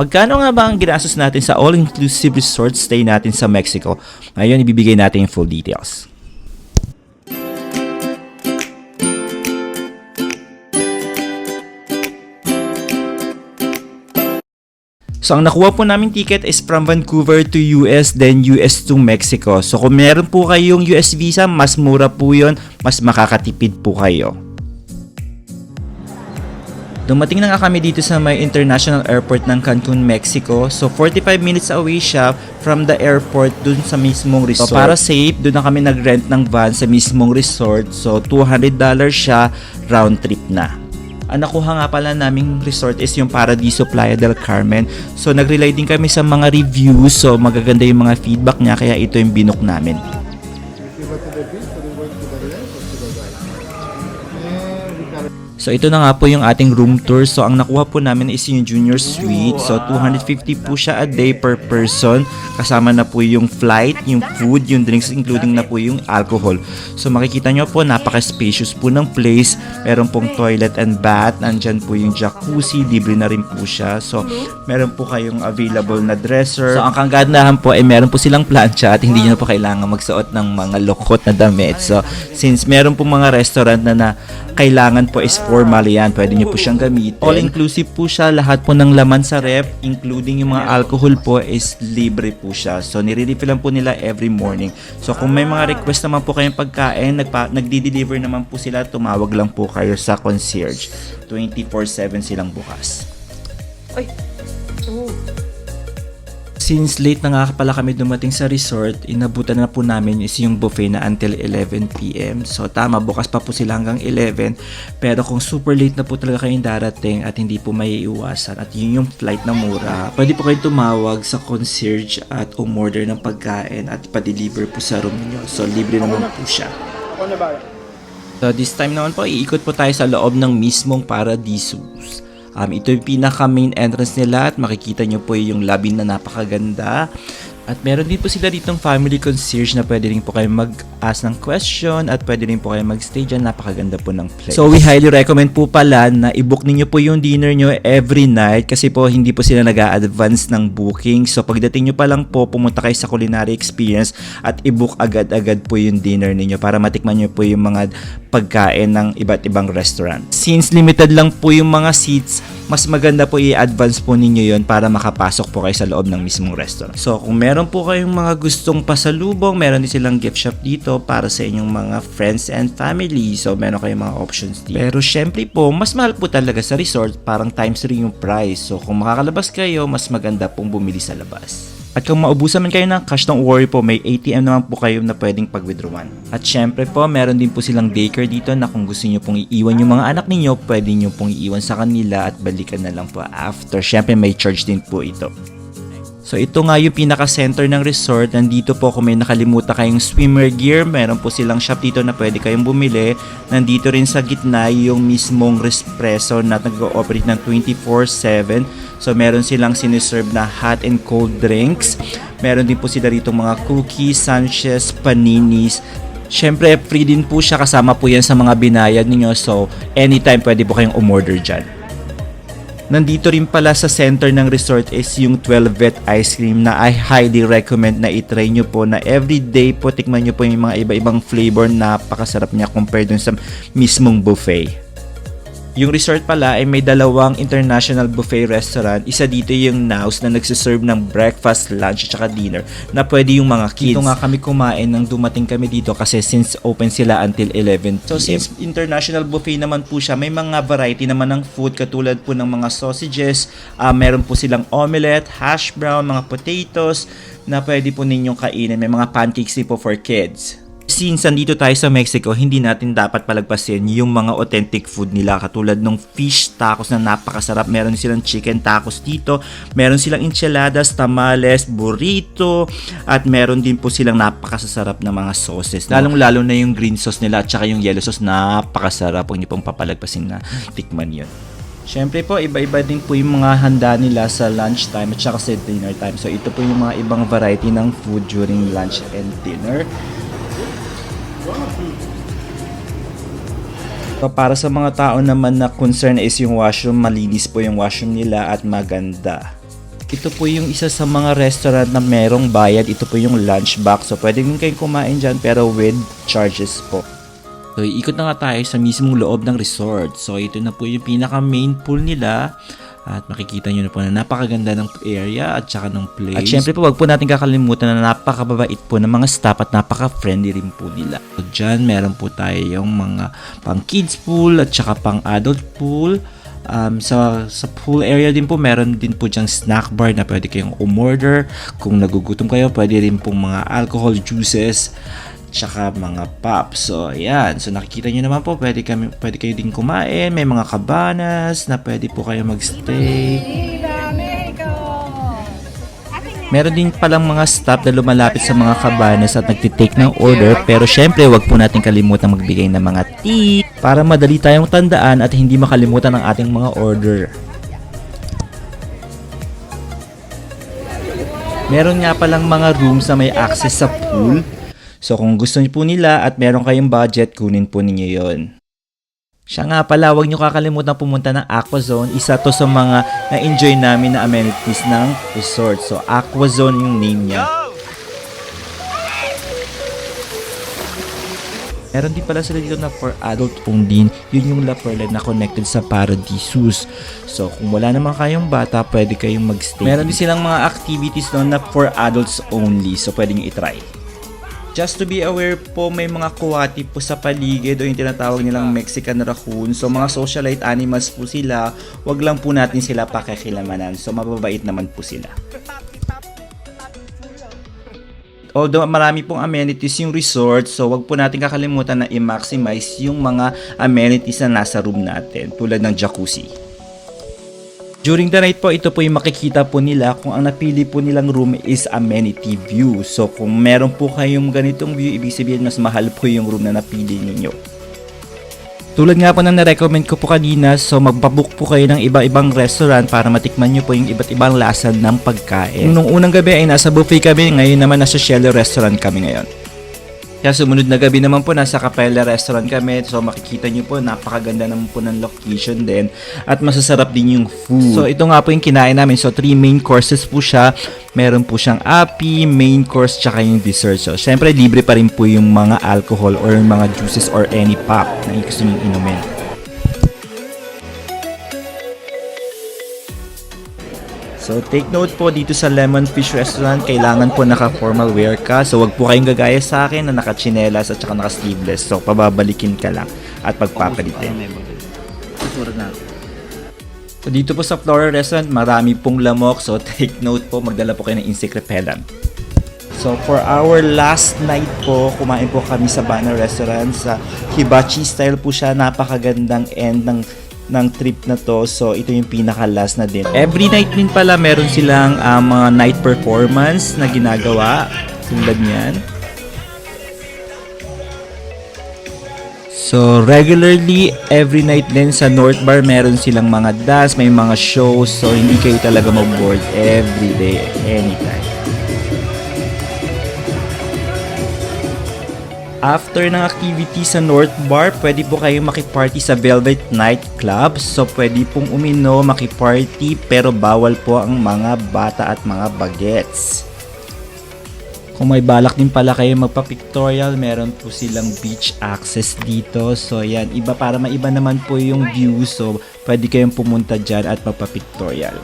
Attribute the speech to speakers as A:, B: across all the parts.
A: Magkano nga ba ang ginastos natin sa all-inclusive resort stay natin sa Mexico? Ngayon, ibibigay natin yung full details. So, ang nakuha po namin ticket is from Vancouver to US, then US to Mexico. So, kung meron po kayong US visa, mas mura po yun, mas makakatipid po kayo. Dumating na nga kami dito sa may international airport ng Cancun, Mexico. So, 45 minutes away siya from the airport dun sa mismong resort. So, para safe, dun na kami nag-rent ng van sa mismong resort. So, $200 siya, round trip na. Ang nakuha nga pala naming resort is yung Paradiso Playa del Carmen. So, nag-rely din kami sa mga reviews. So, magaganda yung mga feedback niya. Kaya ito yung binook namin. So, ito na nga po yung ating room tour. So, ang nakuha po namin is yung junior suite. So, 250 po siya a day per person. Kasama na po yung flight, yung food, yung drinks, including na po yung alcohol. So, makikita nyo po, napaka-spacious po ng place. Meron pong toilet and bath. Nandyan po yung jacuzzi. Libre na rin po siya. So, meron po kayong available na dresser. So, ang kagandahan po ay meron po silang plancha at hindi nyo po kailangan magsuot ng mga lokot na damit. So, since meron po mga restaurant na kailangan po is formal yan, pwede nyo po siyang gamitin. All-inclusive po siya, lahat po ng laman sa ref, including yung mga alcohol po is libre po siya. So, nire-refillan po nila every morning. So, kung may mga request naman po kayong pagkain, nagdi-deliver naman po sila, tumawag lang po kayo sa concierge. 24/7 silang bukas.
B: Ay! Oh.
A: Since late na nga pala kami dumating sa resort, inabutan na po namin is yung buffet na until 11 p.m. So tama, bukas pa po sila hanggang 11. Pero kung super late na po talaga kayong darating at hindi po may iwasan at yun yung flight na mura, pwede po kayong tumawag sa concierge at umorder ng pagkain at pa-deliver po sa room niyo. So libre naman po siya. So this time naman po, iikot po tayo sa loob ng mismong Paradisos. Ito yung pinaka main entrance nila at makikita nyo po yung lobby na napakaganda. At meron din po sila ditong family concierge na pwede rin po kayo mag-ask ng question at pwede rin po kayo mag-stay dyan. Napakaganda po ng place. So we highly recommend po pala na i-book ninyo po yung dinner nyo every night kasi po hindi po sila nag-a-advance ng booking. So pagdating nyo pa lang po, pumunta kayo sa culinary experience at i-book agad-agad po yung dinner ninyo para matikman nyo po yung mga pagkain ng iba't ibang restaurant. Since limited lang po yung mga seats, mas maganda po i-advance po ninyo yon para makapasok po kayo sa loob ng mismong restaurant. So kung meron po kayong mga gustong pasalubong, meron din silang gift shop dito para sa inyong mga friends and family. So meron kayong mga options dito. Pero syempre po, mas mahal po talaga sa resort, parang times 3 yung price. So kung makakalabas kayo, mas maganda pong bumili sa labas. At kung maubusan man kayo ng cash, don't worry po, may ATM naman po kayo na pwedeng pag-withdrawan. At syempre po, meron din po silang daycare dito na kung gusto nyo pong iiwan yung mga anak ninyo, pwede nyo pong iiwan sa kanila at balikan na lang po after. Syempre may charge din po ito. So ito nga yung pinaka-center ng resort. Nandito po kung may nakalimutan kayong swimmer gear, meron po silang shop dito na pwede kayong bumili. Nandito rin sa gitna yung mismong Respresso na nag-ooperate ng 24/7. So meron silang siniserve na hot and cold drinks. Meron din po sila rito mga cookies, Sanchez, paninis. Syempre free din po siya, kasama po yan sa mga binayad niyo. So anytime pwede po kayong umorder dyan. Nandito rin pala sa center ng resort is yung 12-vet ice cream na I highly recommend na itry nyo po na everyday po tikman nyo po yung mga iba-ibang flavor. Napakasarap niya compared dun sa mismong buffet. Yung resort pala ay may dalawang international buffet restaurant. Isa dito yung Naus na nagsiserve ng breakfast, lunch, at dinner na pwede yung mga kids. Dito nga kami kumain nang dumating kami dito kasi since open sila until 11 p.m. So since international buffet naman po siya, may mga variety naman ng food katulad po ng mga sausages. Meron po silang omelette, hash brown, mga potatoes na pwede po ninyong kainin. May mga pancakes din po for kids. Since nandito tayo sa Mexico, hindi natin dapat palagpasin yung mga authentic food nila katulad ng fish tacos na napakasarap. Meron silang chicken tacos dito, meron silang enchiladas, tamales, burrito, at meron din po silang napakasarap na mga sauces. Lalong-lalo na yung green sauce nila at saka yung yellow sauce, napakasarap. Huwag niyo pong papalagpasin na tikman yun. Siyempre po, iba-iba din po yung mga handa nila sa lunch time at saka sa dinner time. So ito po yung mga ibang variety ng food during lunch and dinner. So, para sa mga tao naman na concern is yung washroom, malinis po yung washroom nila at maganda. Ito po yung isa sa mga restaurant na merong bayad. Ito po yung lunch box. So, pwede din kayong kumain dyan pero with charges po. So, iikot na nga tayo sa mismong loob ng resort. So, ito na po yung pinaka main pool nila. At makikita nyo na po na napakaganda ng area at saka ng place. At syempre po, wag po natin kakalimutan na napakababait po ng mga staff at napaka-friendly rin po nila. So, dyan meron po tayo yung mga pang kids pool at saka pang adult pool. Sa pool area din po, meron din po dyang snack bar na pwede kayong umorder. Kung nagugutom kayo, pwede rin pong mga alcohol juices tsaka mga pop. So, ayan. So, nakikita nyo naman po, pwede kayo din kumain. May mga cabanas na pwede po kayo magstay. Meron din palang mga staff na lumalapit sa mga cabanas at nagtitake ng order. Pero syempre, wag po natin kalimutan magbigay ng mga tip para madali tayong tandaan at hindi makalimutan ang ating mga order. Meron nga palang mga rooms na may access sa pool. So kung gusto niyo po nila at meron kayong budget, kunin po ninyo yon. Siya nga pala, huwag nyo kakalimutan pumunta ng Aqua Zone. Isa to sa mga na-enjoy namin na amenities ng resort. So, Aqua Zone yung name niya. Meron din pala sila dito na for adult only. Yun yung La Perla na connected sa Paradisus. So, kung wala naman kayong bata, pwede kayong mag-stay. Meron din silang mga activities doon na for adults only. So, pwede nyo itry. Just to be aware po, may mga kuwati po sa paligid o yung tinatawag nilang Mexican raccoon. So, mga socialite animals po sila. Wag lang po natin sila pakikilamanan. So, mababait naman po sila. Although marami pong amenities yung resort, so wag po natin kakalimutan na i-maximize yung mga amenities na nasa room natin. Tulad ng jacuzzi. During the night po, ito po yung makikita po nila kung ang napili po nilang room is amenity view. So kung meron po kayong ganitong view, ibig sabihin mas mahal po yung room na napili ninyo. Tulad nga po na na-recommend ko po kanina, so magpabook po kayo ng iba-ibang restaurant para matikman nyo po yung iba't ibang lasa ng pagkain. Nung unang gabi ay nasa buffet kami, ngayon naman nasa Cielo Restaurant kami ngayon. Kaya sumunod na gabi naman po, nasa Capella Restaurant kami. So makikita nyo po, napakaganda naman po ng location din. At masasarap din yung food. So ito nga po yung kinain namin. So 3 main courses po siya. Meron po siyang api, main course, tsaka yung dessert. So syempre libre pa rin po yung mga alcohol or mga juices or any pop na gusto nyo inumin. So, take note po dito sa Lemon Fish Restaurant, kailangan po naka-formal wear ka. So, wag po kayong gagaya sa akin na naka-chinelas at saka naka-sleeveless. So, pababalikin ka lang at pagpapalitin. So, dito po sa Flora Restaurant, marami pong lamok. So, take note po, magdala po kayo ng insect repellent. So, for our last night po, kumain po kami sa Bana Restaurant. Sa hibachi style po siya, napakagandang end ng trip na to. So ito yung pinaka-last na din. Every night din pala meron silang mga night performance na ginagawa. Tulad niyan. So regularly every night din sa North Bar meron silang mga dance, may mga shows. So hindi kayo talaga mag-bored every day, anytime. After ng activity sa North Bar, pwede po kayong makiparty sa Velvet Night Club. So, pwede pong uminom, makiparty, pero bawal po ang mga bata at mga bagets. Kung may balak din pala kayo magpa-pictorial, meron po silang beach access dito. So, yan, iba para maiba naman po yung view. So, pwede kayong pumunta dyan at magpa-pictorial.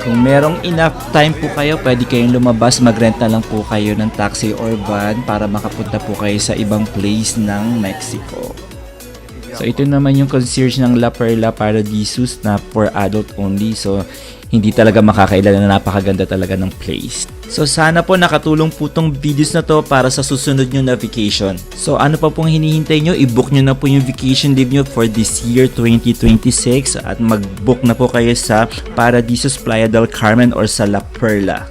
A: Kung merong enough time po kayo, pwede kayong lumabas, mag-rent na lang po kayo ng taxi or van para makapunta po kayo sa ibang place ng Mexico. So ito naman yung concierge ng La Perla Paradisus na for adult only. So hindi talaga makakailan na napakaganda talaga ng place. So sana po nakatulong po tong videos na to para sa susunod nyo na vacation. So ano pa pong hinihintay nyo? I-book nyo na po yung vacation leave nyo for this year 2026 at mag-book na po kayo sa Paradisus Playa del Carmen or sa La Perla.